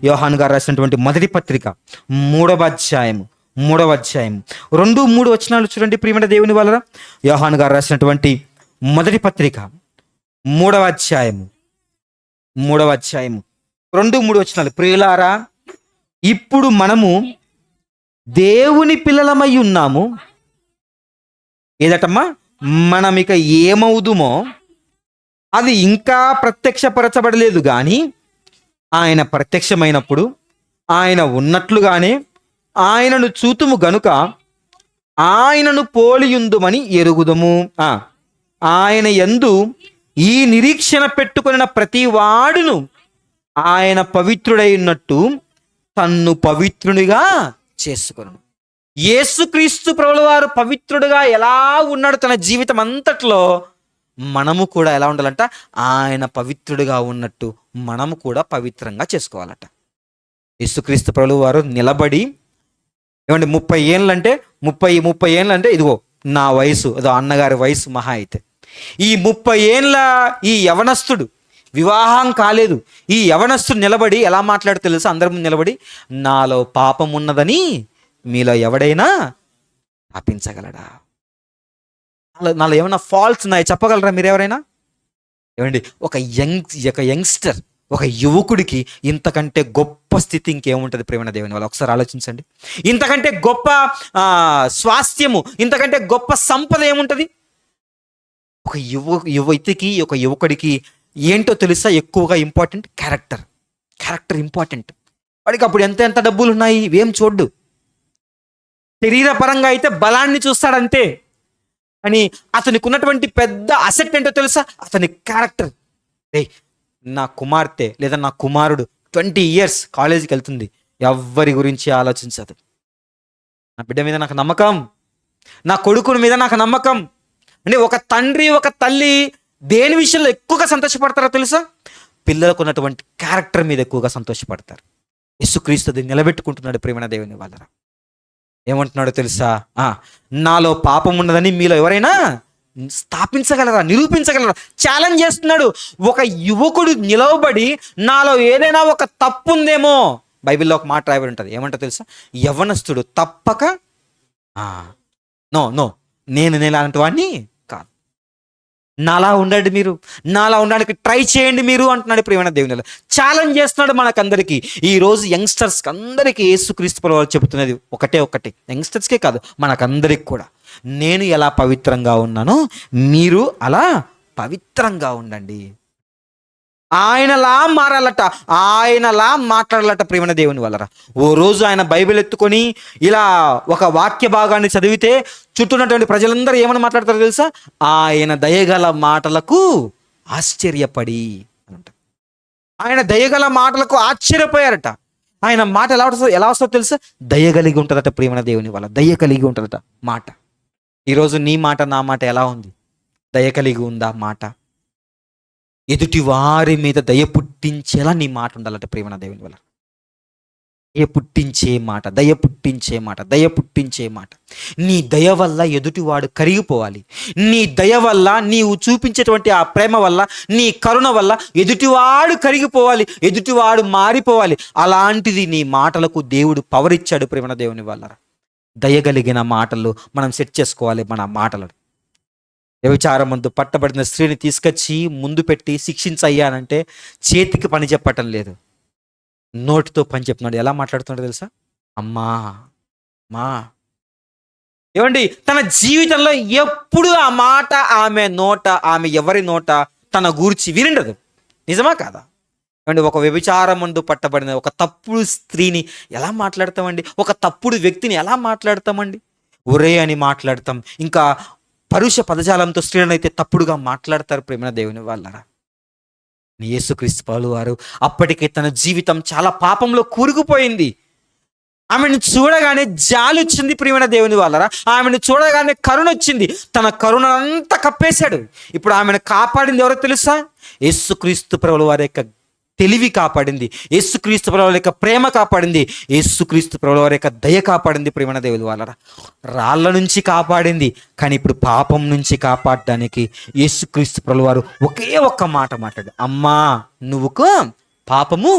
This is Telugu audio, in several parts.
యోహాను గారు రాసినటువంటి మొదటి పత్రిక 3వ అధ్యాయం 2-3 చూడండి ప్రియమైన దేవుని వలన. యోహాను గారు రాసినటువంటి మొదటి పత్రిక 3వ అధ్యాయం 2-3 ప్రియులారా, ఇప్పుడు మనము దేవుని పిల్లలమై ఉన్నాము. ఏదటమ్మా? మనం ఇక ఏమవుదుమో అది ఇంకా ప్రత్యక్షపరచబడలేదు, కానీ ఆయన ప్రత్యక్షమైనప్పుడు ఆయన ఉన్నట్లుగానే ఆయనను చూతుము గనుక ఆయనను పోలియుందుమని ఎరుగుదము. ఆయన యందు ఈ నిరీక్షణ పెట్టుకొనిన ప్రతి వాడును ఆయన పవిత్రుడై ఉన్నట్టు తన్ను పవిత్రునిగా చేసుకొను. యేసుక్రీస్తు ప్రభుల వారు పవిత్రుడుగా ఎలా ఉన్నాడు తన జీవితం అంతట్లో, మనము కూడా ఎలా ఉండాలంట? ఆయన పవిత్రుడిగా ఉన్నట్టు మనము కూడా పవిత్రంగా చేసుకోవాలట. యేసుక్రీస్తు ప్రభుల వారు నిలబడి, ఏమంటే 30 ఏళ్ళు అంటే 30 ఏళ్ళు అంటే ఇదిగో నా వయసు, అదో అన్నగారి వయసు మహా అయితే. ఈ 30 ఏళ్ళ ఈ యవనస్తుడు, వివాహం కాలేదు, ఈ యవనస్తుడు నిలబడి ఎలా మాట్లాడు తెలుసా? అందరి ముందు నిలబడి, నాలో పాపం ఉన్నదని మీలో ఎవడైనా పాపించగలడా? నాలో ఏమైనా ఫాల్ట్స్ ఉన్నాయి చెప్పగలరా మీరు ఎవరైనా? ఏమండి, ఒక యంగ్స్టర్, ఒక యువకుడికి ఇంతకంటే గొప్ప స్థితి ఇంకేముంటుంది ప్రేమ దేవుని వల్ల? ఒకసారి ఆలోచించండి. ఇంతకంటే గొప్ప స్వాస్థ్యము, ఇంతకంటే గొప్ప సంపద ఏముంటుంది? ఒక యువతికి, ఒక యువకుడికి ఏంటో తెలుసా? ఎక్కువగా ఇంపార్టెంట్ క్యారెక్టర్ ఇంపార్టెంట్. వాడికి అప్పుడు ఎంత డబ్బులు ఉన్నాయి ఇవేం చూడ్డు. శరీరపరంగా అయితే బలాన్ని చూస్తాడంతే, అని అతనికి ఉన్నటువంటి పెద్ద అసెట్ ఏంటో తెలుసా? అతని క్యారెక్టర్. నా కుమార్తె లేదా నా కుమారుడు 20 years కాలేజీకి వెళ్తుంది, ఎవ్వరి గురించి ఆలోచించదు. నా బిడ్డ మీద నాకు నమ్మకం, నా కొడుకుని మీద నాకు నమ్మకం. అంటే ఒక తండ్రి, ఒక తల్లి దేని విషయంలో ఎక్కువగా సంతోషపడతారో తెలుసా? పిల్లలకు ఉన్నటువంటి క్యారెక్టర్ మీద ఎక్కువగా సంతోషపడతారు. యేసుక్రీస్తు నిలబెట్టుకుంటున్నాడు ప్రేమ దేవుని వాళ్ళరా. ఏమంటున్నాడో తెలుసా? నాలో పాపం ఉన్నదని మీలో ఎవరైనా స్థాపించగలరా, నిరూపించగలరా? ఛాలెంజ్ చేస్తున్నాడు. ఒక యువకుడు నిలవబడి, నాలో ఏదైనా ఒక తప్పు ఉందేమో, బైబిల్లో ఒక మాట రాయబడి ఉంటుంది, ఏమంటో తెలుసా? యవనస్తుడు తప్పక నో నేను అలాంటి వాడిని కాదు, నాలా ఉండండి మీరు, నాలా ఉండడానికి ట్రై చేయండి మీరు అంటున్నాడు ప్రియమైన దేవుని. ఛాలెంజ్ చేస్తున్నాడు మనకందరికీ. ఈరోజు యంగ్స్టర్స్కి అందరికీ యేసుక్రీస్తు ప్రభువు చెబుతున్నది ఒకటే, యంగ్స్టర్స్కే కాదు మనకందరికి కూడా, నేను ఎలా పవిత్రంగా ఉన్నానో మీరు అలా పవిత్రంగా ఉండండి. ఆయనలా మారాలట, ఆయనలా మాట్లాడాలట ప్రేమ దేవుని వలన. ఓ రోజు ఆయన బైబిల్ ఎత్తుకొని ఇలా ఒక వాక్య భాగాన్ని చదివితే చుట్టూ ఉన్నటువంటి ప్రజలందరూ ఏమని మాట్లాడతారో తెలుసా? ఆయన దయగల మాటలకు ఆశ్చర్యపడి అంట. ఆయన దయగల మాటలకు ఆశ్చర్యపోయారట. ఆయన మాట ఎలా వస్తుందో తెలుసా? దయ కలిగి ఉంటుందట ప్రేమ దేవుని వల్ల, దయ కలిగి ఉంటుందట మాట. ఈరోజు నీ మాట, నా మాట ఎలా ఉంది? దయ కలిగి ఉందా మాట? ఎదుటి వారి మీద దయ పుట్టించేలా నీ మాట ఉండాలట ప్రేమ దేవుని వల్ల. దయ పుట్టించే మాట. నీ దయ వల్ల ఎదుటివాడు కరిగిపోవాలి. నీ దయ వల్ల, నీవు చూపించేటువంటి ఆ ప్రేమ వల్ల, నీ కరుణ వల్ల ఎదుటివాడు కరిగిపోవాలి, ఎదుటివాడు మారిపోవాలి. అలాంటిది నీ మాటలకు దేవుడు పవర్ ఇచ్చాడు ప్రేమ దేవుని వల్ల. దయగలిగిన మాటలు మనం సెట్ చేసుకోవాలి మన మాటలను. వ్యభిచారం ముందు పట్టబడిన స్త్రీని తీసుకొచ్చి ముందు పెట్టి శిక్షించయ్యానంటే చేతికి పని చెప్పటం లేదు, నోటితో పని చెప్తున్నాడు. ఎలా మాట్లాడుతున్నాడు తెలుసా? అమ్మా మా. ఏమండి, తన జీవితంలో ఎప్పుడు ఆ మాట ఆమె ఎవరి నోట తన గూర్చి వినిండదు. నిజమా కాదా? ఏమండి, ఒక వ్యభిచారం ముందు పట్టబడిన ఒక తప్పుడు స్త్రీని ఎలా మాట్లాడతామండి? ఒక తప్పుడు వ్యక్తిని ఎలా మాట్లాడతామండి? ఒరే అని మాట్లాడతాం. ఇంకా పరుష పదజాలంతో స్త్రీలను అయితే తప్పుడుగా మాట్లాడతారు ప్రేమ దేవుని వాళ్ళరా. యేసుక్రీస్తు ప్రభువు వారు అప్పటికే తన జీవితం చాలా పాపంలో కూరుకుపోయింది. ఆమెను చూడగానే జాలి వచ్చింది ప్రియమైన దేవుని వాళ్ళరా. ఆమెను చూడగానే కరుణ వచ్చింది. తన కరుణంతా కప్పేశాడు. ఇప్పుడు ఆమెను కాపాడింది ఎవరో తెలుసా? యేసుక్రీస్తు ప్రభువు వారి యొక్క తెలివి కాపాడింది, యేసుక్రీస్తు ప్రభువు యొక్క ప్రేమ కాపాడింది, యేసుక్రీస్తు ప్రభువు వారి యొక్క దయ కాపాడింది ప్రియమైన దేవుని వాళ్ళరా. రాళ్ళ నుంచి కాపాడింది, కానీ ఇప్పుడు పాపం నుంచి కాపాడడానికి యేసుక్రీస్తు ప్రభువు వారు ఒకే ఒక్క మాట మాట్లాడు, అమ్మా నువ్వు పాపము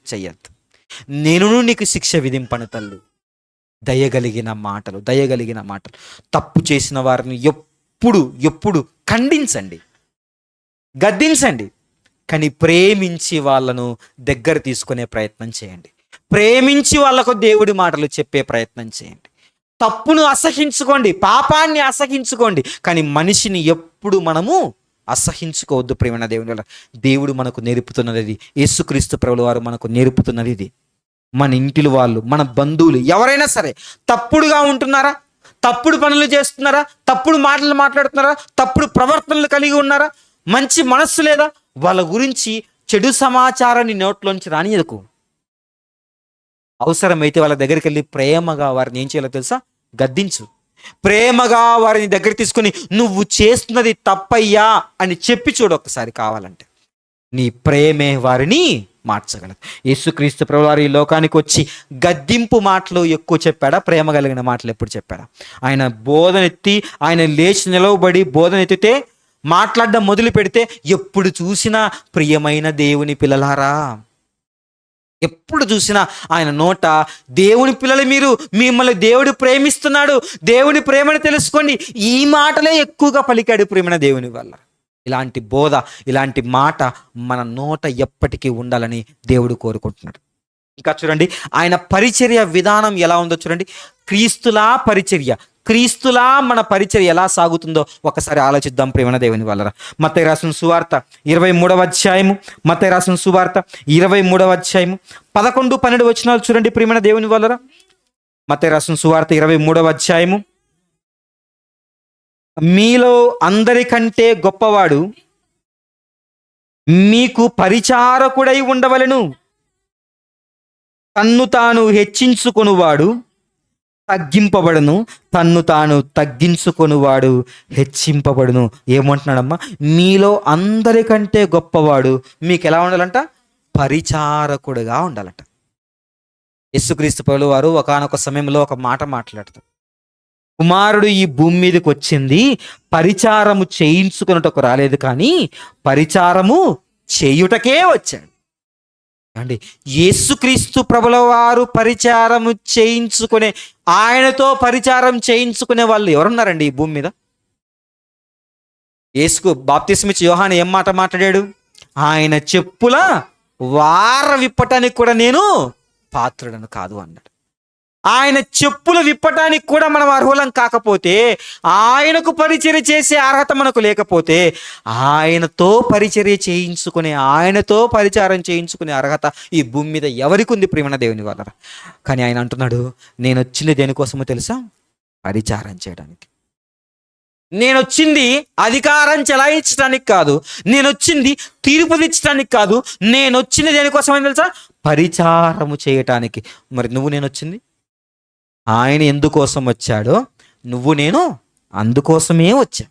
చెయ్యొద్దు. నేను నీకు శిక్ష విధింపను తల్లి. దయగలిగిన మాటలు. తప్పు చేసిన వారిని ఎప్పుడు ఎప్పుడు ఖండించండి, గద్దించండి, కానీ ప్రేమించి వాళ్ళను దగ్గర తీసుకునే ప్రయత్నం చేయండి. ప్రేమించి వాళ్ళకు దేవుడి మాటలు చెప్పే ప్రయత్నం చేయండి. తప్పును అసహించుకోండి, పాపాన్ని అసహించుకోండి, కానీ మనిషిని ఎప్పుడు మనము అసహించుకోవద్దు. ప్రేమైన దేవుని వల్ల దేవుడు మనకు నేర్పుతున్నది ఇది. యేసుక్రీస్తు ప్రభుల వారు మనకు నేర్పుతున్నది ఇది. మన ఇంటిలో వాళ్ళు, మన బంధువులు ఎవరైనా సరే తప్పుడుగా ఉంటున్నారా, తప్పుడు పనులు చేస్తున్నారా, తప్పుడు మాటలు మాట్లాడుతున్నారా, తప్పుడు ప్రవర్తనలు కలిగి ఉన్నారా, మంచి మనస్సు లేదా, వాళ్ళ గురించి చెడు సమాచారాన్ని నోట్లోంచి రానియకు. అవసరమైతే వాళ్ళ దగ్గరికి వెళ్ళి ప్రేమగా వారిని ఏం చేయాలో తెలుసా? గద్దించు. ప్రేమగా వారిని దగ్గర తీసుకుని నువ్వు చేస్తున్నది తప్పయ్యా అని చెప్పి చూడు ఒకసారి. కావాలంటే నీ ప్రేమే వారిని మార్చగలదు. యేసుక్రీస్తు ప్రభువారు ఈ లోకానికి వచ్చి గద్దింపు మాటలు ఎక్కువ చెప్పాడా, ప్రేమ కలిగిన మాటలు ఎప్పుడు చెప్పాడా? ఆయన బోధనెత్తి, ఆయన లేచి నిలవబడి బోధనెత్తితే, మాట్లాడడం మొదలు పెడితే ఎప్పుడు చూసినా ప్రియమైన దేవుని పిల్లలారా, ఎప్పుడు చూసినా ఆయన నోట దేవుని పిల్లలు మీరు, మిమ్మల్ని దేవుడు ప్రేమిస్తున్నాడు, దేవుని ప్రేమను తెలుసుకోండి, ఈ మాటలే ఎక్కువగా పలికాడు ప్రేమైన దేవుని వల్ల. ఇలాంటి బోధ, ఇలాంటి మాట మన నోట ఎప్పటికీ ఉండాలని దేవుడు కోరుకుంటున్నాడు. ఇంకా చూడండి ఆయన పరిచర్య విధానం ఎలా ఉందో చూడండి. క్రీస్తులా పరిచర్య, క్రీస్తులా మన పరిచర్య ఎలా సాగుతుందో ఒకసారి ఆలోచిద్దాం ప్రేమైన దేవుని వల్ల. మత్తయి రాసిన సువార్త 23వ అధ్యాయము, మత్తయి రాసిన సువార్త 23వ అధ్యాయము 11-12 వచనాలు చూడండి ప్రేమైన దేవుని వల్ల. మత్తయి రాసిన సువార్త 23వ అధ్యాయము. మీలో అందరికంటే గొప్పవాడు మీకు పరిచారకుడై ఉండవలెను. తన్ను తాను హెచ్చించుకొనువాడు తగ్గింపబడును, తన్ను తాను తగ్గించుకొనువాడు హెచ్చింపబడును. ఏమంటున్నాడమ్మా? మీలో అందరికంటే గొప్పవాడు మీకు ఎలా ఉండాలంట? పరిచారకుడుగా ఉండాలంట. యేసుక్రీస్తు ప్రభువు వారు ఒకానొక సమయంలో ఒక మాట మాట్లాడతారు. కుమారుడు ఈ భూమి మీదకి వచ్చింది పరిచారము చేయించుకున్నటకు రాలేదు, కానీ పరిచారము చేయుటకే వచ్చాడు. అండి యేసుక్రీస్తు ప్రభుల వారు పరిచారము చేయించుకునే, ఆయనతో పరిచారం చేయించుకునే వాళ్ళు ఎవరున్నారండి ఈ భూమి మీద? యేసుకు బాప్తిస్మిచ్చి యోహాను ఏం మాట మాట్లాడాడు? ఆయన చెప్పుల వార విప్పటానికి కూడా నేను పాత్రుడను కాదు అన్నాడు. ఆయన చెప్పులు విప్పటానికి కూడా మనం అర్హులం కాకపోతే, ఆయనకు పరిచర్య చేసే అర్హత మనకు లేకపోతే, ఆయనతో పరిచర్య చేయించుకునే, ఆయనతో పరిచారం చేయించుకునే అర్హత ఈ భూమి మీద ఎవరికి ఉంది ప్రియమైన దేవుని వల్ల? కానీ ఆయన అంటున్నాడు, నేను వచ్చింది దేనికోసమో తెలుసా? పరిచారం చేయడానికి. నేను వచ్చింది అధికారం చెలాయించడానికి కాదు, నేను వచ్చింది తీర్పు తెచ్చడానికి కాదు, నేను వచ్చింది దేనికోసమని తెలుసా? పరిచారము చేయటానికి. మరి నువ్వు, నేను వచ్చింది ఆయన ఎందుకోసం వచ్చాడో, నువ్వు నేను అందుకోసమే వచ్చా.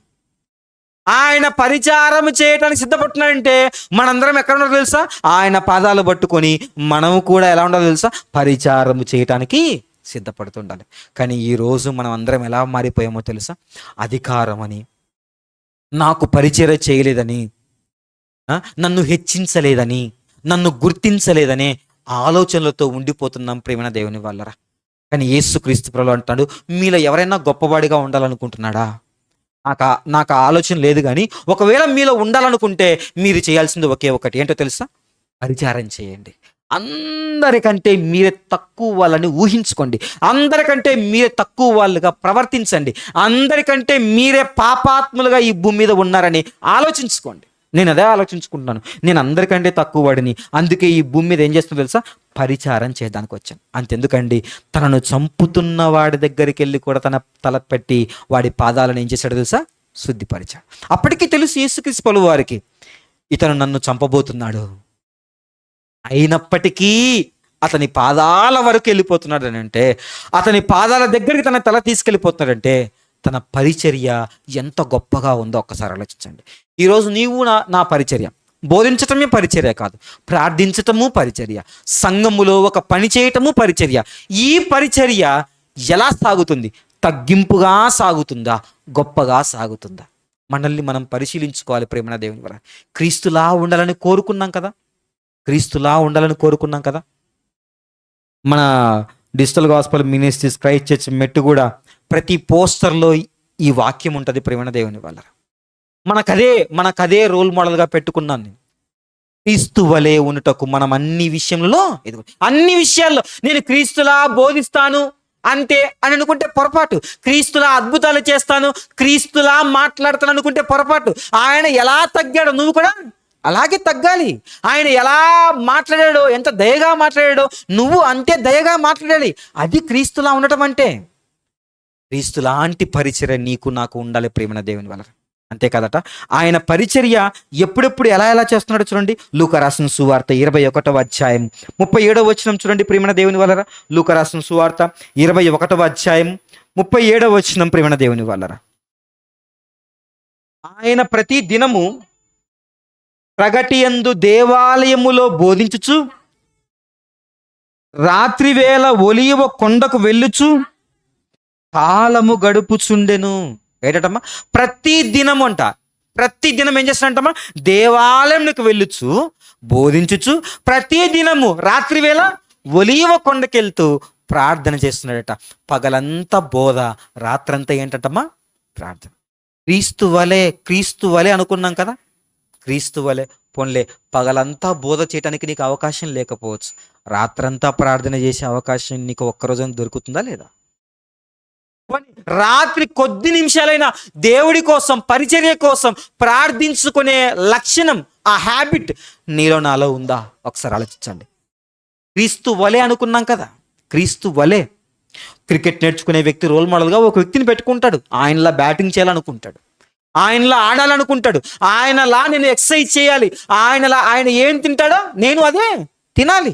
ఆయన పరిచారం చేయటానికి సిద్ధపడుతున్నాడంటే మనందరం ఎక్కడ ఉండాలో తెలుసా? ఆయన పాదాలు పట్టుకొని మనము కూడా ఎలా ఉండాలో తెలుసా? పరిచారం చేయటానికి సిద్ధపడుతుండాలి. కానీ ఈరోజు మనం అందరం ఎలా మారిపోయామో తెలుసా? అధికారం అని, నాకు పరిచర్య చేయలేదని, నన్ను హెచ్చించలేదని, నన్ను గుర్తించలేదనే ఆలోచనలతో ఉండిపోతున్నాం ప్రేమైన దేవుని వల్లరా. కానీ యేసుక్రీస్తు ప్రభువు అంటాడు, మీలో ఎవరైనా గొప్పవాడిగా ఉండాలనుకుంటున్నాడా? నాకు ఆలోచన లేదు, కానీ ఒకవేళ మీలో ఉండాలనుకుంటే మీరు చేయాల్సింది ఒకే ఒకటి, ఏంటో తెలుసా? పరిచారం చేయండి. అందరికంటే మీరే తక్కువ వాళ్ళని ఊహించుకోండి, అందరికంటే మీరే తక్కువ వాళ్ళుగా ప్రవర్తించండి, అందరికంటే మీరే పాపాత్ములుగా ఈ భూమి మీద ఉన్నారని ఆలోచించుకోండి. నేను అదే ఆలోచించుకుంటున్నాను. నేను అందరికంటే తక్కువ వాడిని, అందుకే ఈ భూమి మీద ఏం చేస్తుందో తెలుసా? పరిచారం చేయడానికి వచ్చాను. అంతెందుకండి, తనను చంపుతున్న వాడి దగ్గరికి వెళ్ళి కూడా తన తల పెట్టి వాడి పాదాలను ఏం చేశాడు తెలుసా? శుద్ధిపరిచాడు. అప్పటికీ తెలుసు యేసుక్రీస్తు ప్రభువు వారికి, ఇతను నన్ను చంపబోతున్నాడు, అయినప్పటికీ అతని పాదాల వరకు వెళ్ళిపోతున్నాడు అని అంటే, అతని పాదాల దగ్గరికి తన తల తీసుకెళ్ళిపోతున్నాడంటే తన పరిచర్య ఎంత గొప్పగా ఉందో ఒక్కసారి ఆలోచించండి. ఈరోజు నీవు నా పరిచర్య, బోధించటమే పరిచర్య కాదు, ప్రార్థించటము పరిచర్య, సంఘములో ఒక పని చేయటము పరిచర్య. ఈ పరిచర్య ఎలా సాగుతుంది? తగ్గింపుగా సాగుతుందా, గొప్పగా సాగుతుందా? మనల్ని మనం పరిశీలించుకోవాలి ప్రేమణ దేవుని వల్ల. క్రీస్తులా ఉండాలని కోరుకున్నాం కదా, క్రీస్తులా ఉండాలని కోరుకున్నాం కదా. మన digital gospel ministries Christ church మెట్టు కూడా ప్రతి పోస్టర్లో ఈ వాక్యం ఉంటుంది ప్రేమ దేవుని వల్ల. మనకదే రోల్ మోడల్గా పెట్టుకున్నాను నేను. క్రీస్తు వలె ఉండుటకు మనం అన్ని విషయాల్లో నేను క్రీస్తులా బోధిస్తాను అంతే అని అనుకుంటే పొరపాటు. క్రీస్తులా అద్భుతాలు చేస్తాను, క్రీస్తులా మాట్లాడతాను అనుకుంటే పొరపాటు. ఆయన ఎలా తగ్గాడో నువ్వు కూడా అలాగే తగ్గాలి. ఆయన ఎలా మాట్లాడాడో, ఎంత దయగా మాట్లాడాడో నువ్వు అంతే దయగా మాట్లాడాలి. అది క్రీస్తులా ఉండటం అంటే. క్రీస్తులాంటి పరిచర్య నీకు నాకు ఉండాలి ప్రేమ దేవుని వల్ల. అంతే కదట. ఆయన పరిచర్య ఎప్పుడెప్పుడు ఎలా చేస్తున్నాడో చూడండి. లూకా రాసిన సువార్త 21వ అధ్యాయం 37వ వచనం చూడండి ప్రేమ దేవుని వల్లరా. లూకా రాసిన సువార్త 21వ అధ్యాయం 37వ వచనం ప్రేమ దేవుని వల్లరా. ఆయన ప్రతి దినము ప్రగటియందు దేవాలయములో బోధించుచు రాత్రివేళ ఒలీవ కొండకు వెళ్ళుచు కాలము గడుపుచుండెను. ఏంటమ్మా? ప్రతి దినం ఏం చేస్తాడంటమ్మా? దేవాలయంలోకి వెళ్ళుచు బోధించుచు ప్రతి దినము రాత్రివేళ ఒలీవ కొండకెళ్తూ ప్రార్థన చేస్తున్నాడట. పగలంతా బోధ, రాత్రంతా ఏంటంటమ్మా? ప్రార్థన. క్రీస్తు వలె అనుకున్నాం కదా. క్రీస్తు వలె పోన్లే, పగలంతా బోధ చేయడానికి నీకు అవకాశం లేకపోవచ్చు, రాత్రంతా ప్రార్థన చేసే అవకాశం నీకు ఒక్కరోజు దొరుకుతుందా లేదా? రాత్రి కొద్ది నిమిషాలైనా దేవుడి కోసం, పరిచర్య కోసం ప్రార్థించుకునే లక్షణం, ఆ హ్యాబిట్ నీలో నాలో ఉందా? ఒకసారి ఆలోచించండి. క్రీస్తు వలె అనుకున్నాం కదా. క్రీస్తు వలె. క్రికెట్ నేర్చుకునే వ్యక్తి రోల్ మోడల్గా ఒక వ్యక్తిని పెట్టుకుంటాడు. ఆయనలా బ్యాటింగ్ చేయాలనుకుంటాడు, ఆయనలా ఆడాలనుకుంటాడు, ఆయనలా నేను ఎక్సర్సైజ్ చేయాలి, ఆయన ఏం తింటాడో నేను అదే తినాలి,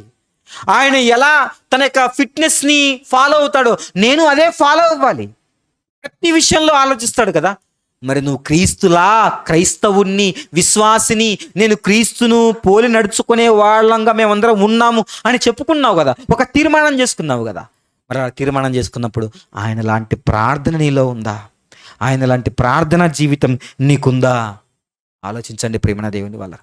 ఆయన ఎలా తన యొక్క ఫిట్నెస్ని ఫాలో అవుతాడో నేను అదే ఫాలో అవ్వాలి. ప్రతి విషయంలో ఆలోచిస్తాడు కదా. మరి నువ్వు క్రైస్తవుణ్ణి, విశ్వాసిని, నేను క్రీస్తును పోలి నడుచుకునే వాళ్ళంగా మేమందరం ఉన్నాము అని చెప్పుకున్నావు కదా, ఒక తీర్మానం చేసుకున్నావు కదా. మరి ఆ తీర్మానం చేసుకున్నప్పుడు ఆయన లాంటి ప్రార్థన నీలో ఉందా? ఆయన లాంటి ప్రార్థనా జీవితం నీకుందా? ఆలోచించండి ప్రేమ దేవుని వల్ల.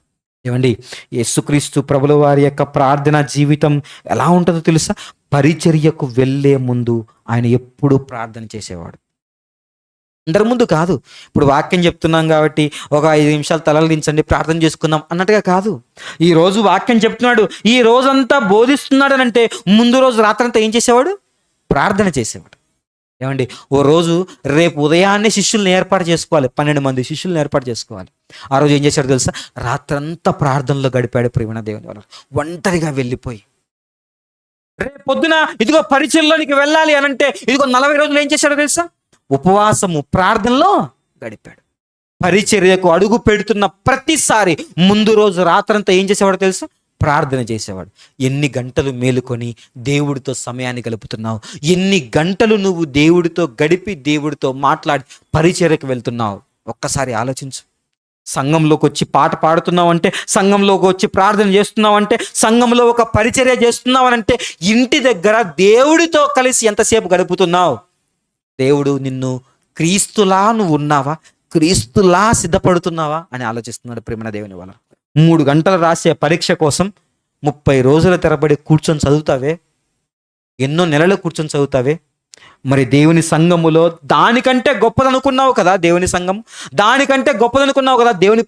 ఏమండి, యేసుక్రీస్తు ప్రభుల వారి యొక్క ప్రార్థనా జీవితం ఎలా ఉంటుందో తెలుసా? పరిచర్యకు వెళ్ళే ముందు ఆయన ఎప్పుడూ ప్రార్థన చేసేవాడు. అందరి ముందు కాదు. ఇప్పుడు వాక్యం చెప్తున్నాం కాబట్టి ఒక 5 నిమిషాలు తలలు దించండి ప్రార్థన చేసుకుందాం అన్నట్టుగా కాదు. ఈరోజు వాక్యం చెప్తున్నాడు, ఈ రోజంతా బోధిస్తున్నాడు అని అంటే ముందు రోజు రాత్రంతా ఏం చేసేవాడు? ప్రార్థన చేసేవాడు. ఏమండి, ఓ రోజు రేపు ఉదయాన్నే శిష్యుల్ని ఏర్పాటు చేసుకోవాలి, 12 మంది శిష్యుల్ని ఏర్పాటు చేసుకోవాలి. ఆ రోజు ఏం చేశాడు తెలుసా? రాత్రంతా ప్రార్థనలో గడిపాడు ప్రేమ దేవుని వల్ల. ఒంటరిగా వెళ్ళిపోయి రేపు పొద్దున ఇదిగో పరిచర్యలోనికి వెళ్ళాలి అని అంటే ఇదిగో 40 రోజులు ఏం చేశాడో తెలుసా? ఉపవాసము, ప్రార్థనలో గడిపాడు. పరిచర్యకు అడుగు పెడుతున్న ప్రతిసారి ముందు రోజు రాత్రంతా ఏం చేసేవాడో తెలుసా? ప్రార్థన చేసేవాడు. ఎన్ని గంటలు మేలుకొని దేవుడితో సమయాన్ని గడుపుతున్నావు? ఎన్ని గంటలు నువ్వు దేవుడితో గడిపి దేవుడితో మాట్లాడి పరిచర్యకు వెళ్తున్నావు? ఒక్కసారి ఆలోచించు. సంఘంలోకి వచ్చి పాట పాడుతున్నావు అంటే, సంఘంలోకి వచ్చి ప్రార్థన చేస్తున్నావు అంటే, సంఘంలో ఒక పరిచర్య చేస్తున్నావు అంటే, ఇంటి దగ్గర దేవుడితో కలిసి ఎంతసేపు గడుపుతున్నావు? దేవుడు నిన్ను క్రీస్తులా నువ్వు ఉన్నావా, క్రీస్తులా సిద్ధపడుతున్నావా అని ఆలోచిస్తున్నాడు ప్రేమ దేవుని వల్ల. 3 గంటలు రాసే పరీక్ష కోసం 30 రోజుల తరబడి కూర్చొని చదువుతావే, ఎన్నో నెలలు కూర్చొని చదువుతావే. మరి దేవుని సంఘములో దానికంటే గొప్పదనుకున్నావు కదా దేవుని సంఘం, దానికంటే గొప్పదనుకున్నావు కదా దేవుని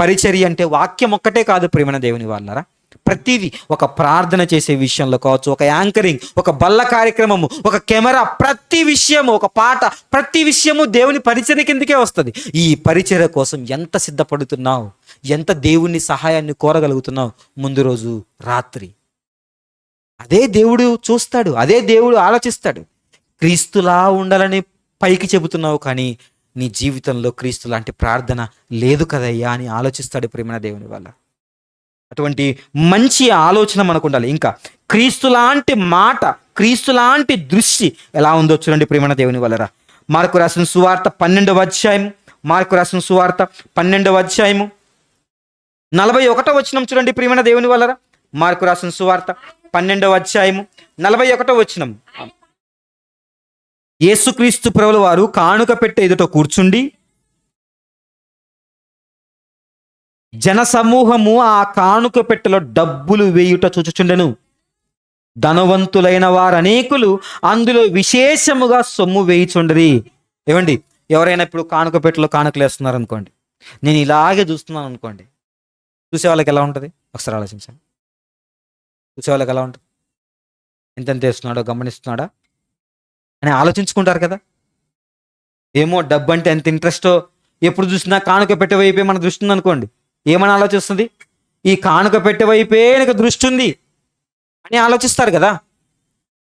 పరిచర్య అంటే వాక్యం ఒక్కటే కాదు ప్రేమ దేవుని వాళ్ళరా. ప్రతిదీ, ఒక ప్రార్థన చేసే విషయంలో కావచ్చు, ఒక యాంకరింగ్, ఒక బల్ల కార్యక్రమము, ఒక కెమెరా, ప్రతి విషయము, ఒక పాట, ప్రతి విషయము దేవుని పరిచర్య కిందకే వస్తుంది. ఈ పరిచర్య కోసం ఎంత సిద్ధపడుతున్నావు? ఎంత దేవుని సహాయాన్ని కోరగలుగుతున్నావు? ముందు రోజు రాత్రి అదే దేవుడు చూస్తాడు, అదే దేవుడు ఆలోచిస్తాడు. క్రీస్తులా ఉండాలని పైకి చెబుతున్నావు, కానీ నీ జీవితంలో క్రీస్తు లాంటి ప్రార్థన లేదు కదయ్యా అని ఆలోచిస్తాడు ప్రేమ దేవుని వల్ల. అటువంటి మంచి ఆలోచన మనకు ఉండాలి. ఇంకా క్రీస్తు లాంటి మాట, క్రీస్తు లాంటి దృష్టి ఎలా ఉందో చూడండి ప్రేమ దేవుని వల్లరా. మార్కు రాసిన సువార్త 12వ అధ్యాయం, మార్కు రాసిన సువార్త 12వ అధ్యాయము 41వ వచనం చూడండి ప్రేమ దేవుని వల్లరా. మార్కు రాసిన సువార్త 12వ అధ్యాయము 41వ వచనం. యేసుక్రీస్తు ప్రభుల వారు కానుక పెట్టె ఎదుట కూర్చుండి జన సమూహము ఆ కానుక పెట్టెలో డబ్బులు వేయుట చూచుచుండెను. ధనవంతులైన వారు అనేకులు అందులో విశేషముగా సొమ్ము వేయిచుండరి. ఏమండి, ఎవరైనా ఇప్పుడు కానుక పెట్టెలో కానుకలు వేస్తున్నారు అనుకోండి, నేను ఇలాగే చూస్తున్నాను అనుకోండి, చూసే వాళ్ళకి ఎలా ఉంటుంది? ఒకసారి ఆలోచించండి. చూసే వాళ్ళకి ఎలా ఉంటుంది? ఎంతెంత వేస్తున్నాడో గమనిస్తున్నాడా అని ఆలోచించుకుంటారు కదా. ఏమో డబ్బు అంటే ఎంత ఇంట్రెస్టో, ఎప్పుడు చూసినా కానుక పెట్టే వైపే మన దృష్టి ఉంది అనుకోండి, ఏమని ఆలోచిస్తుంది? ఈ కానుక పెట్టే వైపే నీకు దృష్టి ఉంది అని ఆలోచిస్తారు కదా.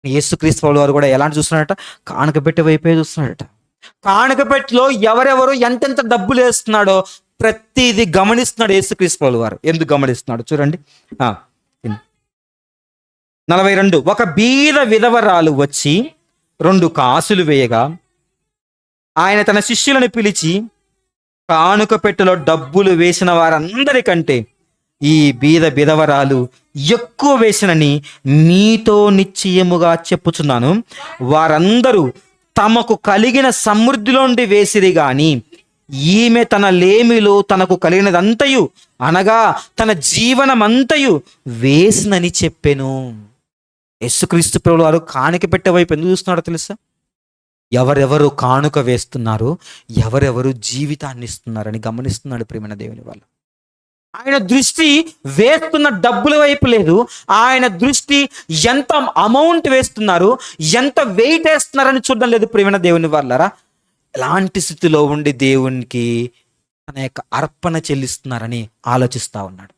యేసుక్రీస్తు ప్రభువు వారు కూడా ఎలాంటి చూస్తున్నాడట? కానుక పెట్టే వైపే చూస్తున్నాడట. కానుక పెట్టెలో ఎవరెవరు ఎంతెంత డబ్బులు వేస్తున్నాడో ప్రతిదీ గమనిస్తున్నాడు యేసుక్రీస్తు ప్రభువు వారు. ఎందుకు గమనిస్తున్నాడు చూడండి. 42. ఒక బీద విధవరాలు వచ్చి 2 కాసులు వేయగా ఆయన తన శిష్యులను పిలిచి, కానుక పెట్టెలో డబ్బులు వేసిన వారందరికంటే ఈ బీద విధవరాలు ఎక్కువ వేసినని మీతో నిశ్చయముగా చెప్పుచున్నాను. వారందరూ తమకు కలిగిన సమృద్ధిలోండి వేసిరి గాని ఈమె తన లేమిలో తనకు కలిగినదంతయు అనగా తన జీవనమంతయు వేసినని చెప్పెను. యేసుక్రీస్తు ప్రభువు వారు కానుక పెట్టే వైపు ఎందుకు చూస్తున్నాడో తెలుసా? ఎవరెవరు కానుక వేస్తున్నారో, ఎవరెవరు జీవితాన్ని ఇస్తున్నారని గమనిస్తున్నాడు ప్రియమైన దేవుని వల్ల. ఆయన దృష్టి వేస్తున్న డబ్బుల వైపు లేదు. ఆయన దృష్టి ఎంత అమౌంట్ వేస్తున్నారు, ఎంత వెయిట్ వేస్తున్నారని చూడడం లేదు ప్రియమైన దేవుని వాళ్ళరా. ఎలాంటి స్థితిలో ఉండి దేవునికి తన యొక్క అర్పణ చెల్లిస్తున్నారని ఆలోచిస్తా ఉన్నాడు.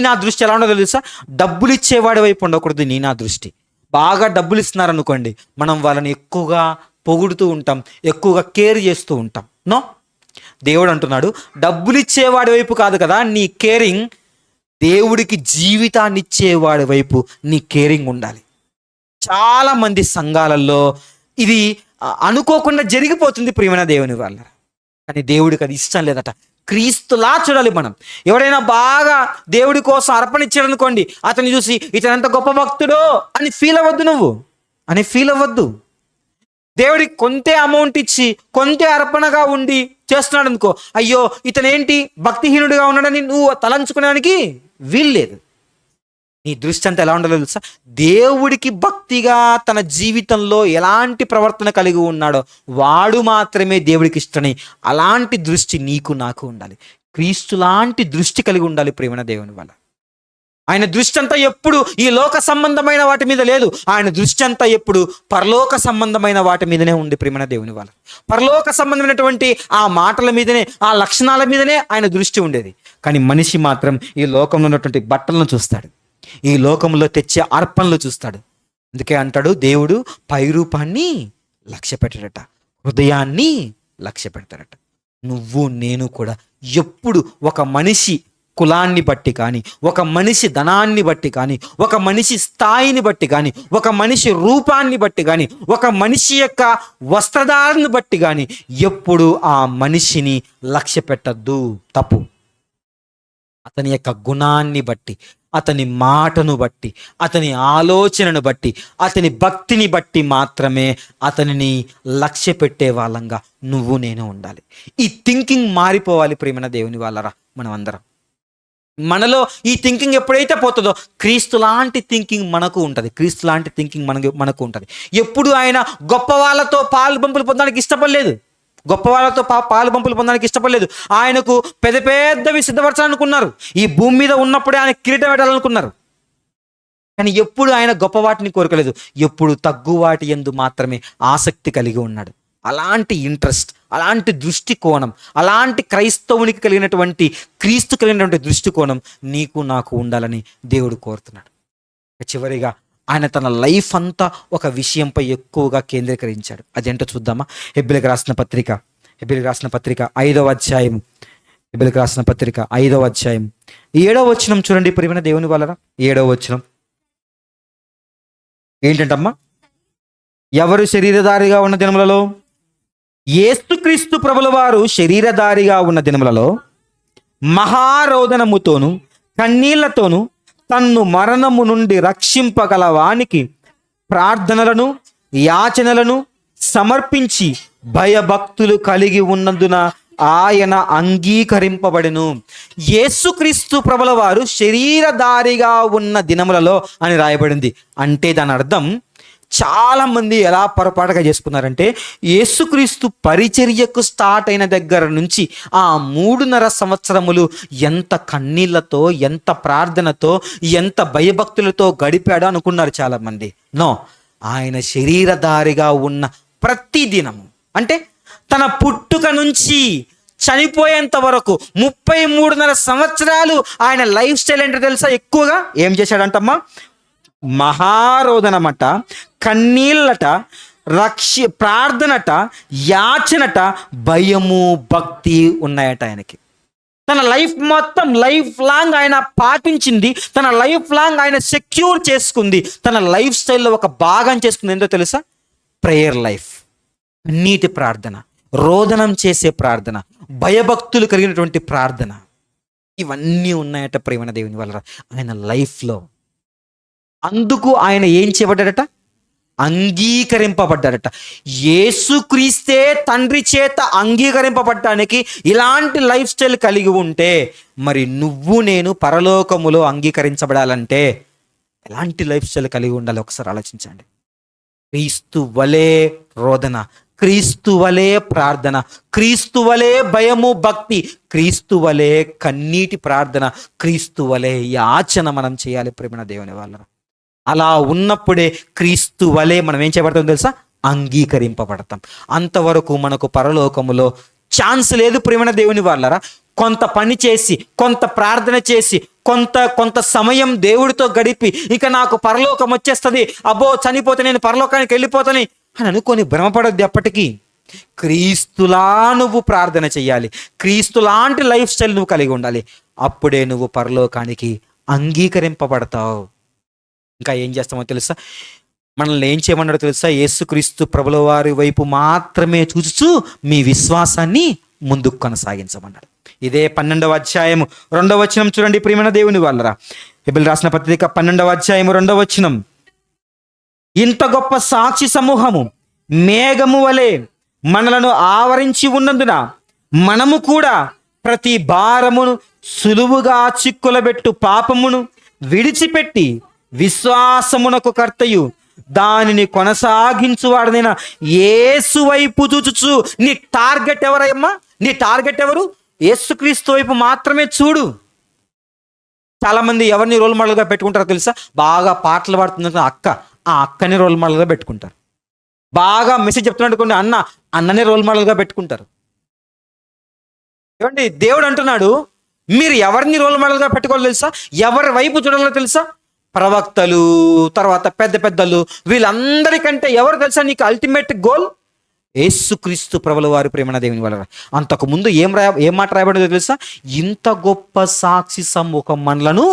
నా దృష్టి ఎలా ఉండదో తెలుసా? డబ్బులు ఇచ్చేవాడి వైపు ఉండకూడదు. నా దృష్టి బాగా డబ్బులు ఇస్తున్నారు అనుకోండి, మనం వాళ్ళని ఎక్కువగా పొగుడుతూ ఉంటాం, ఎక్కువగా కేర్ చేస్తూ ఉంటాం. నో, దేవుడు అంటున్నాడు డబ్బులు ఇచ్చేవాడి వైపు కాదు కదా నీ కేరింగ్, దేవుడికి జీవితాన్ని ఇచ్చేవాడి వైపు నీ కేరింగ్ ఉండాలి. చాలా మంది సంఘాలలో ఇది అనుకోకుండా జరిగిపోతుంది ప్రియమైన దేవుని వాళ్ళ. కానీ దేవుడికి అది ఇష్టం లేదట. క్రీస్తులా చూడాలి మనం. ఎవరైనా బాగా దేవుడి కోసం అర్పణ ఇచ్చాడు అనుకోండి, అతన్ని చూసి ఇతను ఎంత గొప్ప భక్తుడో అని ఫీల్ అవ్వద్దు. నువ్వు అని ఫీల్ అవ్వద్దు. దేవుడికి కొంతే అమౌంట్ ఇచ్చి కొంతే అర్పణగా ఉండి చేస్తున్నాడు అనుకో, అయ్యో ఇతనేంటి భక్తిహీనుడిగా ఉన్నాడని నువ్వు తలంచుకునేదానికి వీల్లేదు. నీ దృష్టి అంతా ఎలా ఉండాలో తెలుసా? దేవుడికి భక్తిగా తన జీవితంలో ఎలాంటి ప్రవర్తన కలిగి ఉన్నాడో వాడు మాత్రమే దేవుడికి ఇష్టని అలాంటి దృష్టి నీకు నాకు ఉండాలి. క్రీస్తు లాంటి దృష్టి కలిగి ఉండాలి ప్రేమ దేవుని వల్ల. ఆయన దృష్టి అంతా ఎప్పుడు ఈ లోక సంబంధమైన వాటి మీద లేదు. ఆయన దృష్టి అంతా ఎప్పుడు పరలోక సంబంధమైన వాటి మీదనే ఉంది ప్రేమ దేవుని వల్ల. పరలోక సంబంధమైనటువంటి ఆ మాటల మీదనే, ఆ లక్షణాల మీదనే ఆయన దృష్టి ఉండేది. కానీ మనిషి మాత్రం ఈ లోకంలో ఉన్నటువంటి బట్టలను చూస్తాడు, ఈ లోకంలో తెచ్చే అర్పణలు చూస్తాడు. అందుకే అంటాడు దేవుడు పైరూపాన్ని లక్ష్య పెట్టాడట, హృదయాన్ని లక్ష్య పెడతాడట. నువ్వు నేను కూడా ఎప్పుడు ఒక మనిషి కులాన్ని బట్టి కానీ, ఒక మనిషి ధనాన్ని బట్టి కానీ, ఒక మనిషి స్థాయిని బట్టి కానీ, ఒక మనిషి రూపాన్ని బట్టి కానీ, ఒక మనిషి యొక్క వస్త్రధారణను బట్టి కానీ ఎప్పుడు ఆ మనిషిని లక్ష్య పెట్టద్దు. తప్పు. అతని యొక్క గుణాన్ని బట్టి, అతని మాటను బట్టి, అతని ఆలోచనను బట్టి, అతని భక్తిని బట్టి మాత్రమే అతనిని లక్ష్య పెట్టే వాళ్ళంగా నువ్వు నేను ఉండాలి. ఈ థింకింగ్ మారిపోవాలి ప్రియమైన దేవుని వాళ్ళరా. మనం అందరం మనలో ఈ థింకింగ్ ఎప్పుడైతే పోతుందో క్రీస్తు లాంటి థింకింగ్ మనకు ఉంటుంది. క్రీస్తు లాంటి థింకింగ్ మనకు ఉంటుంది. ఎప్పుడు ఆయన గొప్ప వాళ్ళతో పాలు పంపులు పొందడానికి ఇష్టపడలేదు, గొప్ప వాళ్ళతో పాలు పంపులు పొందడానికి ఇష్టపడలేదు. ఆయనకు పెద్ద పెద్దవి సిద్ధపరచాలనుకున్నారు. ఈ భూమి మీద ఉన్నప్పుడే ఆయన కిరీటం పెట్టాలనుకున్నారు. కానీ ఎప్పుడు ఆయన గొప్ప వాటిని కోరుకోలేదు. ఎప్పుడు తగ్గు వాటి యందు మాత్రమే ఆసక్తి కలిగి ఉన్నాడు. అలాంటి ఇంట్రెస్ట్, అలాంటి దృష్టికోణం, అలాంటి క్రైస్తవునికి కలిగినటువంటి, క్రీస్తు కలిగినటువంటి దృష్టికోణం నీకు నాకు ఉండాలని దేవుడు కోరుతున్నాడు. చివరిగా ఆయన తన లైఫ్ అంతా ఒక విషయంపై ఎక్కువగా కేంద్రీకరించాడు. అదేంటో చూద్దామా? హెబ్రీయులకు రాసిన పత్రిక 5వ అధ్యాయం, హెబ్రీయులకు రాసిన పత్రిక 5వ అధ్యాయం 7వ వచనం చూడండి ప్రియమైన దేవుని వాళ్ళరా. 7వ వచనం ఏంటంటమ్మా? ఎవరు శరీరధారిగా ఉన్న దినములలో, యేసుక్రీస్తు ప్రభుల వారు శరీరధారిగా ఉన్న దినములలో మహారోదనముతోను కన్నీళ్లతోను తన్ను మరణము నుండి రక్షింపగల వానికి ప్రార్థనలను యాచనలను సమర్పించి భయభక్తులు కలిగి ఉన్నందున ఆయన అంగీకరింపబడెను. యేసుక్రీస్తు ప్రభుల వారు శరీరధారిగా ఉన్న దినములలో అని రాయబడింది. అంటే దాని అర్థం చాలా మంది ఎలా పొరపాటుగా చేసుకున్నారంటే, యేసుక్రీస్తు పరిచర్యకు స్టార్ట్ అయిన దగ్గర నుంచి ఆ 3.5 సంవత్సరములు ఎంత కన్నీళ్లతో, ఎంత ప్రార్థనతో, ఎంత భయభక్తులతో గడిపాడో అనుకున్నారు చాలామంది. నో, ఆయన శరీరధారిగా ఉన్న ప్రతి దినము, అంటే తన పుట్టుక నుంచి చనిపోయేంత వరకు 33.5 సంవత్సరాలు ఆయన లైఫ్ స్టైల్ ఏంటో తెలుసా? ఎక్కువగా ఏం చేశాడంటమ్మా? మహారోదనమట, కన్నీళ్ళట, ప్రార్థనట, యాచనట, భయము, భక్తి ఉన్నాయట ఆయనకి. తన లైఫ్ మొత్తం, లైఫ్ లాంగ్ ఆయన పాటించింది, తన లైఫ్ లాంగ్ ఆయన సెక్యూర్ చేసుకుంది, తన లైఫ్ స్టైల్లో ఒక భాగం చేసుకుంది. ఏంటో తెలుసా? ప్రేయర్ లైఫ్, నీటి ప్రార్థన, రోదనం చేసే ప్రార్థన, భయభక్తులు కలిగినటువంటి ప్రార్థన, ఇవన్నీ ఉన్నాయట ప్రేమ దేవుని వల్ల ఆయన లైఫ్లో. అందుకు ఆయన ఏం చేయబడ్డాడట? అంగీకరింపబడ్డాడట. యేసుక్రీస్తే తండ్రి చేత అంగీకరింపబడటానికి ఇలాంటి లైఫ్ స్టైల్ కలిగి ఉంటే, మరి నువ్వు నేను పరలోకములో అంగీకరించబడాలంటే ఎలాంటి లైఫ్ స్టైల్ కలిగి ఉండాలి? ఒకసారి ఆలోచించండి. క్రీస్తు వలే రోదన, క్రీస్తు వలే ప్రార్థన, క్రీస్తు వలే భయము, భక్తి, క్రీస్తు వలే కన్నీటి ప్రార్థన, క్రీస్తు వలే యాచన మనం చేయాలి ప్రేమ దేవుని వాళ్ళ. అలా ఉన్నప్పుడే క్రీస్తు వలె మనం ఏం చేయబడతాం తెలుసా? అంగీకరింపబడతాం. అంతవరకు మనకు పరలోకములో ఛాన్స్ లేదు ప్రేమ దేవుని వాళ్ళరా. కొంత పని చేసి, కొంత ప్రార్థన చేసి, కొంత సమయం దేవుడితో గడిపి ఇక నాకు పరలోకం వచ్చేస్తుంది, అబ్బో చనిపోతే నేను పరలోకానికి వెళ్ళిపోతాను అని అనుకొని భ్రమపడద్దు. ఎప్పటికీ క్రీస్తులా నువ్వు ప్రార్థన చెయ్యాలి, క్రీస్తు లాంటి లైఫ్ స్టైల్ నువ్వు కలిగి ఉండాలి. అప్పుడే నువ్వు పరలోకానికి అంగీకరింపబడతావు. ఇంకా ఏం చేస్తామో తెలుసా? మనల్ని ఏం చేయమన్నాడో తెలుసా? యేసుక్రీస్తు ప్రభుల వారి వైపు మాత్రమే చూచుచు మీ విశ్వాసాన్ని ముందుకు కొనసాగించమన్నాడు. ఇదే 12వ అధ్యాయము 2వ వచనం చూడండి ప్రియమైన దేవుని వాళ్ళరా. హెబ్రీయులకు రాసిన పత్రిక 12వ అధ్యాయము 2వ వచనం. ఇంత గొప్ప సాక్షి సమూహము మేఘము వలె మనలను ఆవరించి ఉన్నందున మనము కూడా ప్రతి భారమును, సులువుగా చిక్కులబెట్టు పాపమును విడిచిపెట్టి విశ్వాసమునకు కర్తయు దానిని కొనసాగించువాడనైన యేసు వైపు చూచుచు. నీ టార్గెట్ ఎవరమ్మా? నీ టార్గెట్ ఎవరు? యేసుక్రీస్తు వైపు మాత్రమే చూడు. చాలా మంది ఎవరిని రోల్ మోడల్గా పెట్టుకుంటారో తెలుసా? బాగా పాటలు పాడుతున్న అక్క, ఆ అక్కని రోల్ మోడల్గా పెట్టుకుంటారు. బాగా మెసేజ్ చెప్తున్నట్టు అన్ననే రోల్ మోడల్గా పెట్టుకుంటారు. ఏమండి, దేవుడు అంటున్నాడు, మీరు ఎవరిని రోల్ మోడల్గా పెట్టుకోవాలో తెలుసా? ఎవరి వైపు చూడాలో తెలుసా? ప్రవక్తలు, తర్వాత పెద్ద పెద్దలు, వీళ్ళందరికంటే ఎవరు తెలుసా నీకు అల్టిమేట్ గోల్? యేసుక్రీస్తు ప్రభుల వారి ప్రేమ దేవుని వల్ల. అంతకు ముందు ఏం మాట రాయబడిందో తెలుసా? ఇంత గొప్ప సాక్షి సమూహం మనలను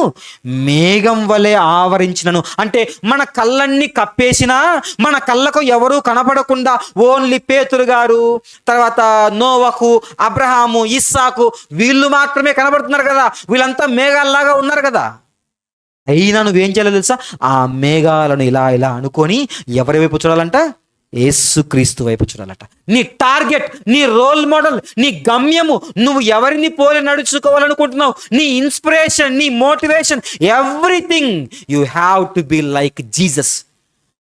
మేఘం వలె ఆవరించినను. అంటే మన కళ్ళన్ని కప్పేసినా, మన కళ్ళకు ఎవరూ కనపడకుండా ఓన్లీ పేతురు గారు, తర్వాత నోవహు, అబ్రహాము, ఇస్సాకు, వీళ్ళు మాత్రమే కనబడుతున్నారు కదా. వీళ్ళంతా మేఘాల్లాగా ఉన్నారు కదా. అయినా నువ్వేం చేయాలో తెలుసా? ఆ మేఘాలను ఇలా ఇలా అనుకొని ఎవరి వైపు చూడాలంట? యేసుక్రీస్తు వైపు చూడాలట. నీ టార్గెట్, నీ రోల్ మోడల్, నీ గమ్యము, నువ్వు ఎవరిని పోలి నడుచుకోవాలనుకుంటున్నావు, నీ ఇన్స్పిరేషన్, నీ motivation, everything you have to be like Jesus.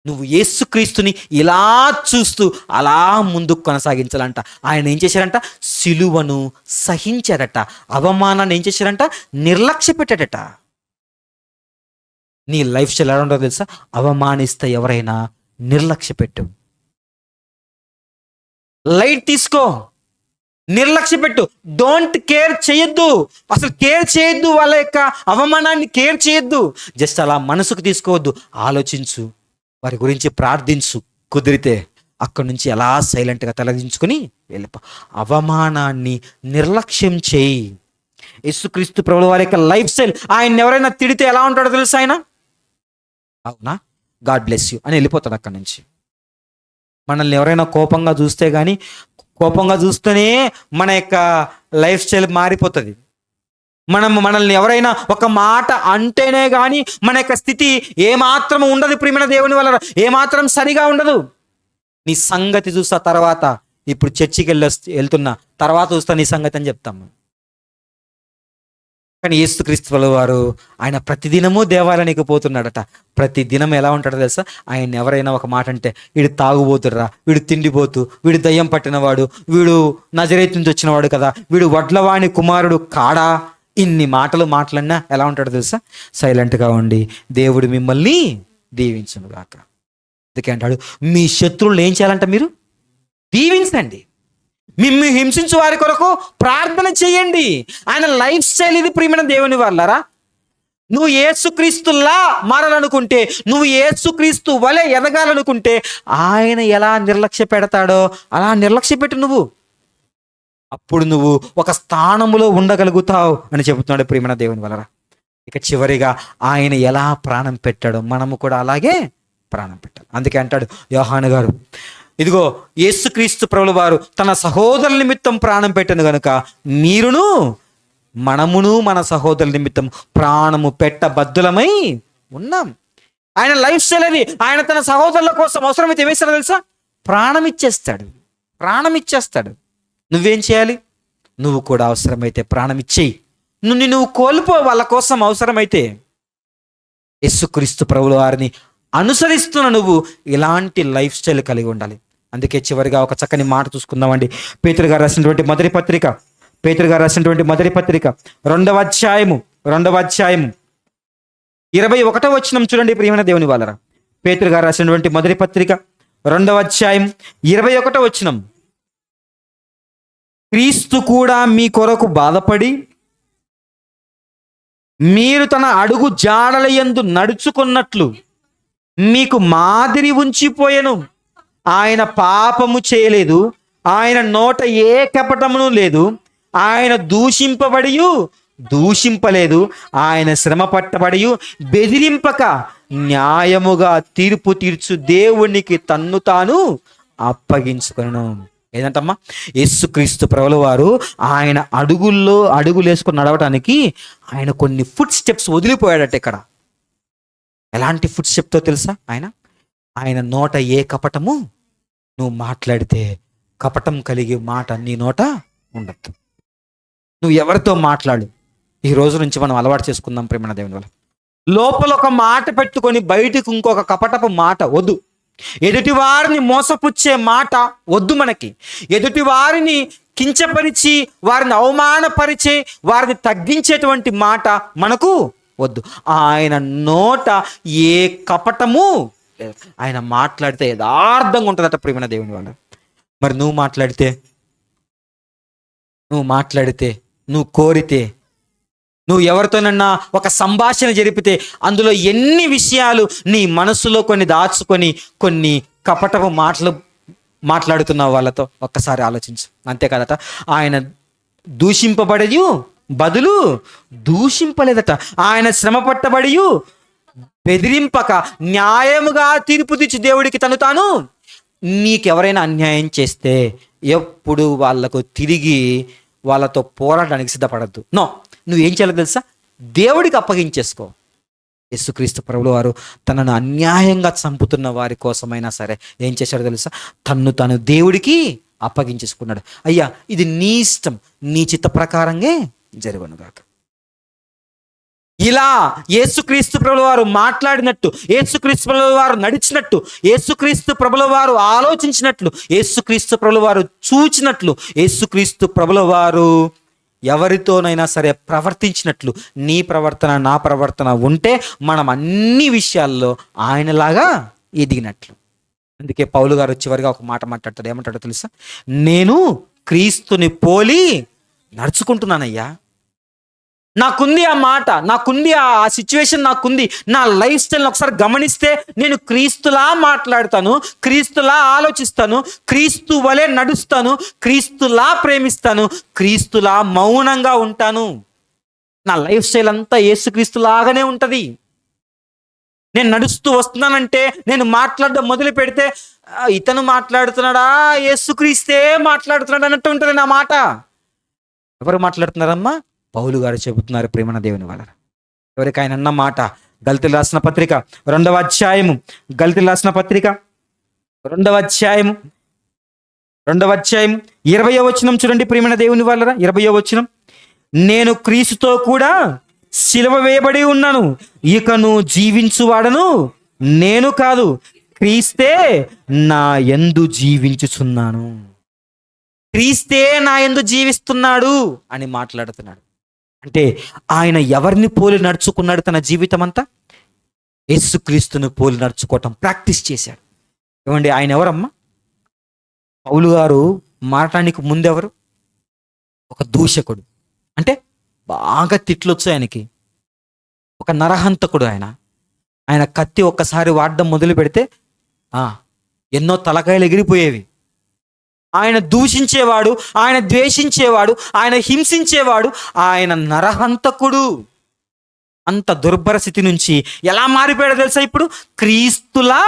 నువ్వు యేసుక్రీస్తుని ఇలా చూస్తూ అలా ముందుకు కొనసాగించాలంట. ఆయన ఏం చేశారంట? సిలువను సహించారట. అవమానాన్ని ఏం చేశారంట? నిర్లక్ష్య పెట్టాడట. నీ లైఫ్ స్టైల్ ఎలా ఉంటుందో తెలుసా? అవమానిస్తే ఎవరైనా నిర్లక్ష్య పెట్టు, లైట్ తీసుకో, నిర్లక్ష్య పెట్టు, డోంట్ కేర్ చేయొద్దు. అసలు కేర్ చేయొద్దు, వాళ్ళ యొక్క అవమానాన్ని కేర్ చేయొద్దు. జస్ట్ అలా మనసుకు తీసుకోవద్దు, ఆలోచించు, వారి గురించి ప్రార్థించు. కుదిరితే అక్కడి నుంచి అలా సైలెంట్గా తలదించుకొని వెళ్ళిపో. అవమానాన్ని నిర్లక్ష్యం చేయి. యేసుక్రీస్తు ప్రభువు వారి యొక్క లైఫ్ స్టైల్, ఆయన ఎవరైనా తిడితే ఎలా ఉంటాడో తెలుసు? ఆయన అవునా, గాడ్ బ్లెస్ యూ అని వెళ్ళిపోతాడు అక్కడి నుంచి. మనల్ని ఎవరైనా కోపంగా చూస్తే కానీ, కోపంగా చూస్తేనే మన యొక్క లైఫ్ స్టైల్ మారిపోతుంది. మనల్ని ఎవరైనా ఒక మాట అంటేనే కానీ మన యొక్క స్థితి ఏమాత్రం ఉండదు ప్రియమైన దేవుని వల్ల, ఏమాత్రం సరిగా ఉండదు. నీ సంగతి చూస్తా తర్వాత ఇప్పుడు చర్చికి వెళ్తున్నా, తర్వాత వస్తాను ఈ సంగతి అని చెప్తాము. కానీ యేసుక్రీస్తు వారు ఆయన ప్రతిదినము దేవాలయానికి పోతున్నాడట. ప్రతిదినం ఎలా ఉంటాడో తెలుసా? ఆయన ఎవరైనా ఒక మాట అంటే, వీడు తాగుబోతుర్రా, వీడు తిండిపోతు, వీడు దయ్యం పట్టినవాడు, వీడు నజరేతు నుంచి వచ్చినవాడు కదా, వీడు వడ్లవాణి కుమారుడు కాడా, ఇన్ని మాటలు మాట్లాడినా ఎలా ఉంటాడో తెలుసా? సైలెంట్గా ఉండి దేవుడు మిమ్మల్ని దీవించును గాక. అందుకే అంటాడు, మీ శత్రువులను ఏం చేయాలంట? మీరు దీవించండి, మిమ్ము హింసించు వారి కొరకు ప్రార్థన చేయండి. ఆయన లైఫ్ స్టైల్ ఇది. ప్రియమైన దేవుని వాళ్ళారా, నువ్వు యేసుక్రీస్తులా మారాలనుకుంటే, నువ్వు యేసుక్రీస్తు వలె ఎదగాలనుకుంటే, ఆయన ఎలా నిర్లక్ష్య పెడతాడో అలా నిర్లక్ష్య పెట్టు నువ్వు. అప్పుడు నువ్వు ఒక స్థానములో ఉండగలుగుతావు అని చెబుతున్నాడు ప్రియమైన దేవుని వాళ్ళారా. ఇక చివరిగా ఆయన ఎలా ప్రాణం పెట్టాడో మనము కూడా అలాగే ప్రాణం పెట్టాలి. అందుకే అంటాడు యోహాను గారు, ఇదిగో యేసుక్రీస్తు ప్రభుల వారు తన సహోదరుల నిమిత్తం ప్రాణం పెట్టను గనుక మీరును మనమును మన సహోదరుల నిమిత్తం ప్రాణము పెట్టబద్దులమై ఉన్నాం. ఆయన లైఫ్ స్టైల్ అది. ఆయన తన సహోదరుల కోసం అవసరమైతే ఏమేస్తాడో తెలుసా? ప్రాణం ఇచ్చేస్తాడు, ప్రాణం ఇచ్చేస్తాడు. నువ్వేం చేయాలి? నువ్వు కూడా అవసరమైతే ప్రాణం ఇచ్చేయి. నువ్వు కోల్పో వాళ్ళ కోసం. అవసరమైతే యేసుక్రీస్తు ప్రభుల వారిని అనుసరిస్తున్న నువ్వు ఇలాంటి లైఫ్ స్టైల్ కలిగి ఉండాలి. అందుకే చివరిగా ఒక చక్కని మాట చూసుకుందామండి. పేతురు గారు రాసినటువంటి మొదటి పత్రిక, పేతురు గారు రాసినటువంటి మొదటి పత్రిక 2వ అధ్యాయము 21వ వచనం చూడండి ప్రియమైన దేవుని వాళ్ళరా. పేతురు గారు రాసినటువంటి మొదటి పత్రిక 2వ అధ్యాయం 21వ వచనం. క్రీస్తు కూడా మీ కొరకు బాధపడి మీరు తన అడుగు జాడల యందు నడుచుకున్నట్లు మీకు మాదిరి ఉంచిపోయెను. ఆయన పాపము చేయలేదు, ఆయన నోట ఏ కపటమును లేదు, ఆయన దూషింపలేదు, ఆయన శ్రమ పట్టబడి బెదిరింపక న్యాయముగా తీర్పు తీర్చు దేవునికి తన్ను తాను అప్పగించుకొనెను. ఏదంటమ్మా? యేసుక్రీస్తు ప్రభుల వారు ఆయన అడుగులేసుకొని నడవటానికి ఆయన కొన్ని ఫుట్ స్టెప్స్ వదిలిపోయాడట. ఇక్కడ ఎలాంటి ఫుట్ స్టెప్తో తెలుసా? ఆయన నోట ఏ కపటము, నువ్వు మాట్లాడితే కపటం కలిగే మాట నీ నోట ఉండద్దు. నువ్వు ఎవరితో మాట్లాడు. ఈ రోజు నుంచి మనం అలవాటు చేసుకుందాం ప్రేమ దేవుని వల్ల. లోపల ఒక మాట పెట్టుకొని బయటకు ఇంకొక కపటపు మాట వద్దు. ఎదుటి వారిని మోసపుచ్చే మాట వద్దు. మనకి ఎదుటి వారిని కించపరిచి, వారిని అవమానపరిచే, వారిని తగ్గించేటువంటి మాట మనకు వద్దు. ఆయన నోట ఏ కపటము, ఆయన మాట్లాడితే యథార్థంగా ఉంటుందట ప్రియమైన దేవుని వల్ల. మరి నువ్వు మాట్లాడితే, నువ్వు కోరితే, నువ్వు ఎవరితోనన్నా ఒక సంభాషణ జరిపితే అందులో ఎన్ని విషయాలు నీ మనసులో కొన్ని దాచుకొని కొన్ని కపటపు మాట్లాడుతున్నావు వాళ్ళతో ఒక్కసారి ఆలోచించు. అంతే కదట. ఆయన దూషింపబడి బదులు దూషింపలేదట. ఆయన శ్రమ పట్టబడి బెదిరింపక న్యాయముగా తీర్పు తెచ్చి దేవుడికి తాను. నీకెవరైనా అన్యాయం చేస్తే ఎప్పుడు వాళ్లకు తిరిగి వాళ్ళతో పోరాడడానికి సిద్ధపడద్దు. నువ్వేం చేయాలో తెలుసా? దేవుడికి అప్పగించేసుకో. యేసుక్రీస్తు ప్రభువు వారు తనను అన్యాయంగా చంపుతున్న వారి కోసమైనా సరే ఏం చేశాడో తెలుసా? తను దేవుడికి అప్పగించేసుకున్నాడు. అయ్యా, ఇది నీ ఇష్టం, నీ చిత్త ప్రకారంగా జరుగునుగాక. ఇలా యేసుక్రీస్తు ప్రభుల వారు మాట్లాడినట్టు, యేసుక్రీస్తు ప్రభుల వారు నడిచినట్టు, యేసుక్రీస్తు ప్రభుల వారు ఆలోచించినట్లు, యేసుక్రీస్తు ప్రభుల వారు చూచినట్లు, యేసుక్రీస్తు ప్రభుల వారు ఎవరితోనైనా సరే ప్రవర్తించినట్లు నీ ప్రవర్తన, నా ప్రవర్తన ఉంటే మనం అన్ని విషయాల్లో ఆయనలాగా ఎదిగినట్లు. అందుకే పౌలు గారు చివరిగా ఒక మాట మాట్లాడతాడు. ఏమంటాడో తెలుసా? నేను క్రీస్తుని పోలి నడుచుకుంటున్నానయ్యా. నాకుంది ఆ మాట, నాకుంది ఆ సిచ్యువేషన్, నాకుంది. నా లైఫ్ స్టైల్ని ఒకసారి గమనిస్తే నేను క్రీస్తులా మాట్లాడతాను, క్రీస్తులా ఆలోచిస్తాను, క్రీస్తు వలె నడుస్తాను, క్రీస్తులా ప్రేమిస్తాను, క్రీస్తులా మౌనంగా ఉంటాను. నా లైఫ్ స్టైల్ అంతా యేసుక్రీస్తులాగానే ఉంటుంది. నేను నడుస్తూ వస్తున్నానంటే, నేను మాట్లాడడం మొదలు పెడితే ఇతను మాట్లాడుతున్నాడా, యేసుక్రీస్తే మాట్లాడుతున్నాడు అన్నట్టు ఉంటుంది నా మాట. ఎవరు మాట్లాడుతున్నారమ్మా? పౌలు గారు చెబుతున్నారు ప్రేమన దేవుని వాళ్ళ. ఎవరికి ఆయన అన్న మాట గల్తీయులకు రాసిన పత్రిక 2వ అధ్యాయము, గల్తీయులకు రాసిన పత్రిక 2వ అధ్యాయము 2వ అధ్యాయం 20వ వచనం చూడండి ప్రియమైన దేవుని వాళ్ళరా. 20వ వచనం, నేను క్రీస్తుతో కూడా సిలువ వేయబడి ఉన్నాను, ఇకను జీవించువాడను నేను కాదు, క్రీస్తే నా యందు జీవించుచున్నాను. క్రీస్తే నా యందు జీవిస్తున్నాడు అని మాట్లాడుతున్నాడు. అంటే ఆయన ఎవరిని పోలి నడుచుకున్నాడు? తన జీవితం అంతా యేసుక్రీస్తును పోలి నడుచుకోవటం ప్రాక్టీస్ చేశాడు. ఏమండి, ఆయన ఎవరమ్మా? పౌలు గారు మారటానికి ముందెవరు? ఒక దూషకుడు. అంటే బాగా తిట్లొచ్చు ఆయనకి. ఒక నరహంతకుడు ఆయన కత్తి ఒక్కసారి వాడడం మొదలు పెడితే ఎన్నో తలకాయలు ఎగిరిపోయేవి. ఆయన దూషించేవాడు, ఆయన ద్వేషించేవాడు, ఆయన హింసించేవాడు, ఆయన నరహంతకుడు. అంత దుర్భర స్థితి నుంచి ఎలా మారిపోయాడో తెలుసా? ఇప్పుడు క్రీస్తులా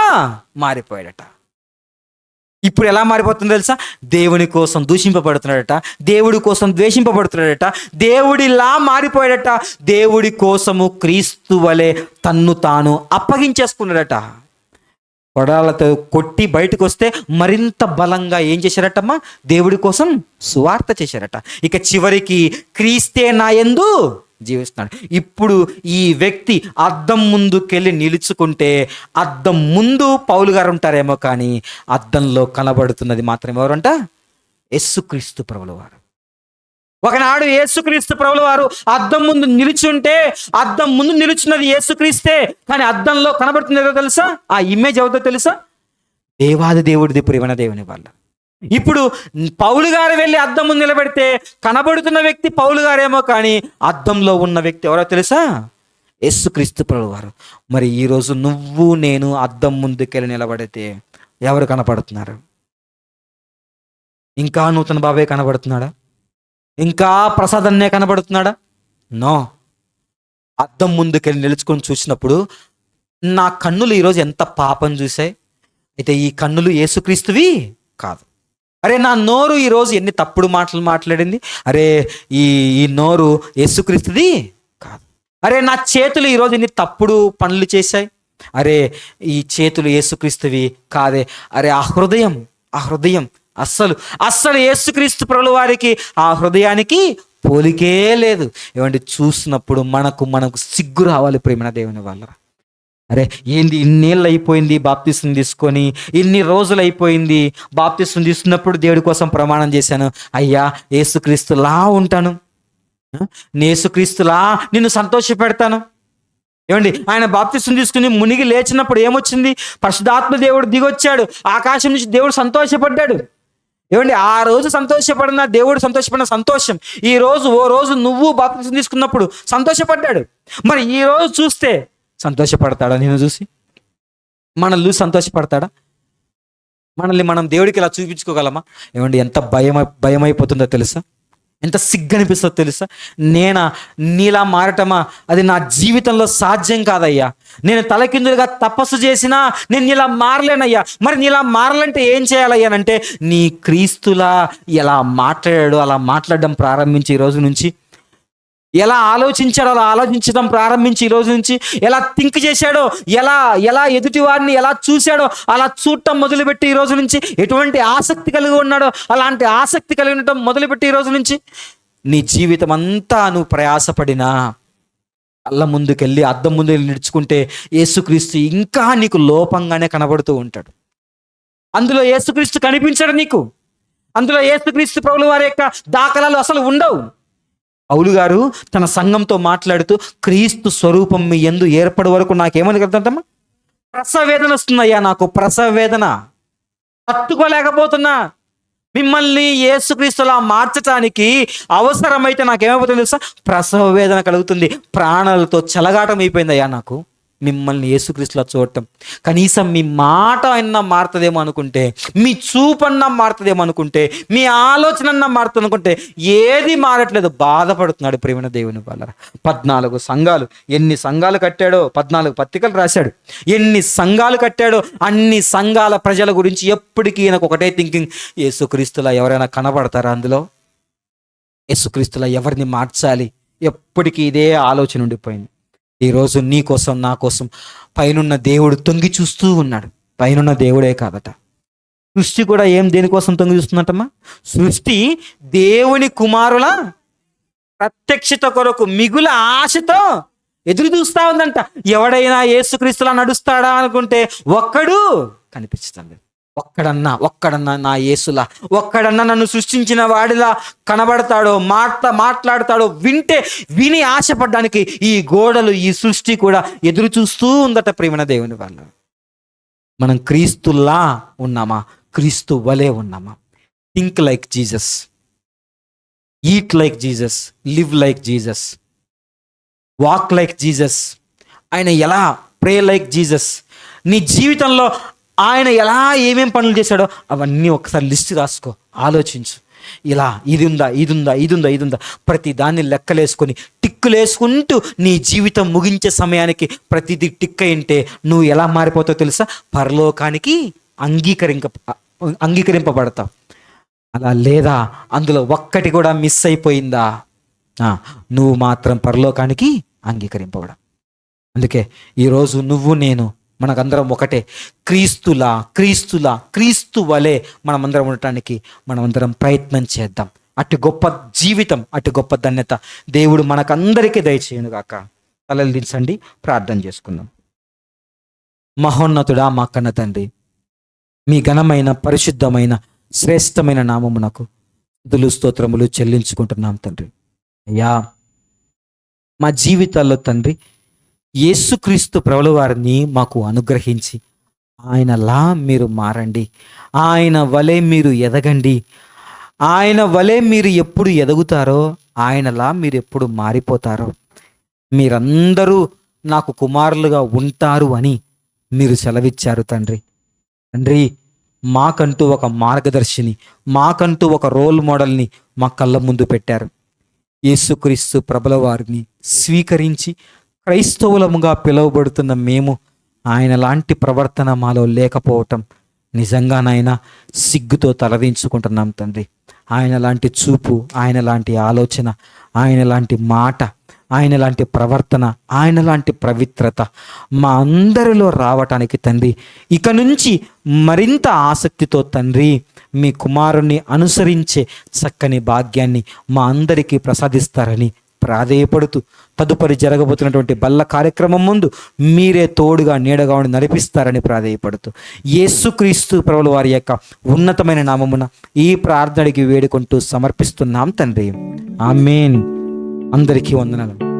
మారిపోయాడట. ఇప్పుడు ఎలా మారిపోతుందో తెలుసా? దేవుని కోసం దూషింపబడుతున్నాడట, దేవుడి కోసం ద్వేషింపబడుతున్నాడట, దేవుడిలా మారిపోయాడట. దేవుడి కోసము క్రీస్తు వలె తన్ను తాను అప్పగించేసుకున్నాడట. కొడాలతో కొట్టి బయటకు వస్తే మరింత బలంగా ఏం చేశారటమ్మా? దేవుడి కోసం సువార్త చేశారట. ఇక చివరికి క్రీస్తే నా యందు జీవిస్తున్నాడు. ఇప్పుడు ఈ వ్యక్తి అద్దం ముందుకెళ్ళి నిలుచుకుంటే అద్దం ముందు పౌలు గారు ఉంటారేమో, కానీ అద్దంలో కనబడుతున్నది మాత్రం ఎవరంట? యేసుక్రీస్తు ప్రభుల వారు. ఒకనాడు యేసుక్రీస్తు ప్రభుల వారు అద్దం ముందు నిలుచుంటే అద్దం ముందు నిలుచున్నది యేసుక్రీస్తే, కానీ అద్దంలో కనబడుతుంది ఏదో తెలుసా? ఆ ఇమేజ్ ఎవరిదో తెలుసా? దేవాది దేవుడిది ప్రియమైన దేవుని వల్ల. ఇప్పుడు పౌలు గారు వెళ్ళి అద్దం ముందు నిలబెడితే కనబడుతున్న వ్యక్తి పౌలు గారేమో, కానీ అద్దంలో ఉన్న వ్యక్తి ఎవరో తెలుసా? యేసుక్రీస్తు ప్రభుల వారు. మరి ఈరోజు నువ్వు నేను అద్దం ముందుకెళ్ళి నిలబడితే ఎవరు కనపడుతున్నారు? ఇంకా నూతన బాబే కనబడుతున్నాడా? ఇంకా ప్రసాద్ అన్నే కనబడుతున్నాడా? నో. అద్దం ముందుకెళ్ళి నిలుచుకొని చూసినప్పుడు నా కన్నులు ఈరోజు ఎంత పాపం చూసాయి, అయితే ఈ కన్నులు యేసుక్రీస్తువి కాదు. అరే, నా నోరు ఈరోజు ఎన్ని తప్పుడు మాటలు మాట్లాడింది, అరే ఈ నోరు యేసుక్రీస్తుది కాదు. అరే, నా చేతులు ఈరోజు ఎన్ని తప్పుడు పనులు చేశాయి, అరే ఈ చేతులు యేసుక్రీస్తువి కాదే. అరే ఆ హృదయం అస్సలు యేసుక్రీస్తు ప్రభుల వారికి ఆ హృదయానికి పోలికే లేదు. ఏమంటే చూసినప్పుడు మనకు సిగ్గు రావాలి ప్రేమ దేవుని వాళ్ళ. అరే ఏంది ఇన్నేళ్ళు అయిపోయింది బాప్తిసం తీసుకొని, ఇన్ని రోజులు అయిపోయింది బాప్తిసం తీసుకున్నప్పుడు దేవుడి కోసం ప్రమాణం చేశాను, అయ్యా యేసుక్రీస్తులా ఉంటాను, యేసుక్రీస్తులా నిన్ను సంతోష పెడతాను. ఏమండి, ఆయన బాప్తిసం తీసుకుని మునిగి లేచినప్పుడు ఏమొచ్చింది? పరిశుద్ధాత్మ దేవుడు దిగొచ్చాడు, ఆకాశం నుంచి దేవుడు సంతోషపడ్డాడు. ఏమండి, ఆ రోజు సంతోషపడిన దేవుడు సంతోషపడిన సంతోషం ఈ రోజు ఓ రోజు నువ్వు బాప్తిసం తీసుకున్నప్పుడు సంతోషపడ్డాడు. మరి ఈ రోజు చూస్తే సంతోషపడతాడా? నేను చూసి మనల్ని చూసి సంతోషపడతాడా? మనల్ని మనం దేవుడికి ఇలా చూపించుకోగలమా? ఏమండి, ఎంత భయమైపోతుందో తెలుసా? ఎంత సిగ్గనిపిస్తుందో తెలుసా? నీలా మారటమా? అది నా జీవితంలో సాధ్యం కాదయ్యా. నేను తలకిందులుగా తపస్సు చేసినా నేను నీలా మారలేనయ్యా. మరి నీలా మారాలంటే ఏం చేయాలయ్యానంటే, నీ క్రీస్తులా ఎలా మాట్లాడాడో అలా మాట్లాడడం ప్రారంభించి ఈ రోజు నుంచి, ఎలా ఆలోచించాడో అలా ఆలోచించడం ప్రారంభించి ఈ రోజు నుంచి, ఎలా థింక్ చేశాడో, ఎలా ఎదుటి వారిని ఎలా చూశాడో అలా చూడటం మొదలుపెట్టి ఈ రోజు నుంచి, ఎటువంటి ఆసక్తి కలిగి ఉన్నాడో అలాంటి ఆసక్తి కలిగి ఉండటం మొదలుపెట్టి ఈ రోజు నుంచి, నీ జీవితం అంతా నువ్వు ప్రయాసపడినా అల్ల ముందుకెళ్ళి అద్దం ముందు వెళ్ళి నిడుచుకుంటే యేసుక్రీస్తు ఇంకా నీకు లోపంగానే కనబడుతూ ఉంటాడు. అందులో యేసుక్రీస్తు కనిపించడు నీకు. అందులో యేసుక్రీస్తు ప్రభుల వారి యొక్క దాఖలాలు అసలు ఉండవు. పౌలు గారు తన సంఘంతో మాట్లాడుతూ, క్రీస్తు స్వరూపం మీ యందు ఏర్పడే వరకు నాకేమని కలుగుతుందమ్మా? ప్రసవేదన వస్తుందయ్యా, నాకు ప్రసవేదన, తట్టుకోలేకపోతున్నా. మిమ్మల్ని యేసుక్రీస్తులా మార్చటానికి అవసరమైతే నాకేమైపోతుంది తెలుసా? ప్రసవ వేదన కలుగుతుంది. ప్రాణాలతో చెలగాటం అయిపోయిందయ్యా నాకు మిమ్మల్ని యేసుక్రీస్తులా చూడటం. కనీసం మీ మాట అన్నా మారుతుందేమో అనుకుంటే, మీ చూపన్నా మారుతుందేమో అనుకుంటే, మీ ఆలోచన అన్నా మారుతుంది అనుకుంటే, ఏది మారట్లేదు. బాధపడుతున్నాడు ప్రేమ దేవుని వాళ్ళ. 14 సంఘాలు, ఎన్ని సంఘాలు కట్టాడో, 14 పత్రికలు రాశాడు. ఎన్ని సంఘాలు కట్టాడో అన్ని సంఘాల ప్రజల గురించి ఎప్పటికీ నాకు ఒకటే థింకింగ్, యేసుక్రీస్తులా ఎవరైనా కనబడతారా అందులో? యేసుక్రీస్తులా ఎవరిని మార్చాలి? ఎప్పటికీ ఇదే ఆలోచన ఉండిపోయింది. ఈరోజు నీ కోసం నా కోసం పైనున్న దేవుడు తొంగి చూస్తూ ఉన్నాడు. పైనున్న దేవుడే కాదట, సృష్టి కూడా దేనికోసం తొంగి చూస్తుందంటమ్మా? సృష్టి దేవుని కుమారుల ప్రత్యక్షత కొరకు మిగుల ఆశతో ఎదురు చూస్తా ఉందంట. ఎవడైనా యేసుక్రీస్తులా నడుస్తాడా అనుకుంటే ఒక్కడు కనిపించడం. ఒక్కడన్నా నా యేసులా, ఒక్కడన్నా నన్ను సృష్టించిన వాడిలా కనబడతాడో, మాట్లాడతాడో, విని ఆశపడడానికి ఈ గోడలు, ఈ సృష్టి కూడా ఎదురు చూస్తూ ఉందట. ప్రియమైన దేవుని వల్ల మనం క్రీస్తులా ఉన్నామా? క్రీస్తు వలే ఉన్నామా? Think like Jesus, eat like Jesus, live like Jesus, walk like Jesus. ఆయన ఎలా ప్రే లైక్ జీసస్. నీ జీవితంలో ఆయన ఎలా ఏమేం పనులు చేశాడో అవన్నీ ఒకసారి లిస్ట్ రాసుకో, ఆలోచించు. ఇలా ఇది ఉందా, ప్రతి దాన్ని లెక్కలేసుకొని టిక్కులు వేసుకుంటూ నీ జీవితం ముగించే సమయానికి ప్రతిదీ టిక్ అయింటే నువ్వు ఎలా మారిపోతావు తెలుసా? పరలోకానికి అంగీకరింపబడతావు. అలా లేదా అందులో ఒక్కటి కూడా మిస్ అయిపోయిందా, నువ్వు మాత్రం పరలోకానికి అంగీకరింపబడ. అందుకే ఈరోజు నువ్వు నేను మనకందరం ఒకటే. క్రీస్తు వలె మనమందరం ఉండటానికి మనమందరం ప్రయత్నం చేద్దాం. అటు గొప్ప జీవితం, అటు గొప్ప ధన్యత దేవుడు మనకందరికీ దయచేయను గాక. తలలు దించండి, ప్రార్థన చేసుకుందాం. మహోన్నతుడా, మా కన్న తండ్రి, మీ ఘనమైన, పరిశుద్ధమైన, శ్రేష్టమైన నామమునకు స్తుతులు స్తోత్రములు చెల్లించుకుంటున్నాం తండ్రి. అయ్యా, మా జీవితాల్లో తండ్రి యేసుక్రీస్తు ప్రభుల వారిని మాకు అనుగ్రహించి ఆయనలా మీరు మారండి. ఆయన వలె మీరు ఎదగండి. ఆయన వలె మీరు ఎప్పుడు ఎదుగుతారో ఆయనలా మీరు ఎప్పుడు మారిపోతారో, మీరందరూ నాకు కుమారులుగా ఉంటారు అని మీరు సెలవిచ్చారు తండ్రి. మాకంటూ ఒక మార్గదర్శిని, మాకంటూ ఒక రోల్ మోడల్ని మా కళ్ళ ముందు పెట్టారు. యేసుక్రీస్తు ప్రభుల వారిని స్వీకరించి క్రైస్తవులముగా పిలువబడుతున్న మేము ఆయన లాంటి ప్రవర్తన మాలో లేకపోవటం నిజంగానైనా సిగ్గుతో తలదించుకుంటున్నాం తండ్రి. ఆయన లాంటి చూపు, ఆయన లాంటి ఆలోచన, ఆయన లాంటి మాట, ఆయన లాంటి ప్రవర్తన, ఆయన లాంటి పవిత్రత మా అందరిలో రావటానికి తండ్రి ఇక నుంచి మరింత ఆసక్తితో తండ్రి మీ కుమారుణ్ణి అనుసరించే చక్కని భాగ్యాన్ని మా అందరికీ ప్రసాదిస్తారని ప్రాధేయపడుతూ, తదుపరి జరగబోతున్నటువంటి బల్ల కార్యక్రమం ముందు మీరే తోడుగా నీడగా ఉండి నడిపిస్తారని ప్రాధేయపడుతూ, యేసుక్రీస్తు ప్రభుల వారి యొక్క ఉన్నతమైన నామమున ఈ ప్రార్థనకి వేడుకుంటూ సమర్పిస్తున్నాం తండ్రి. ఆమేన్. అందరికీ వందనాలు.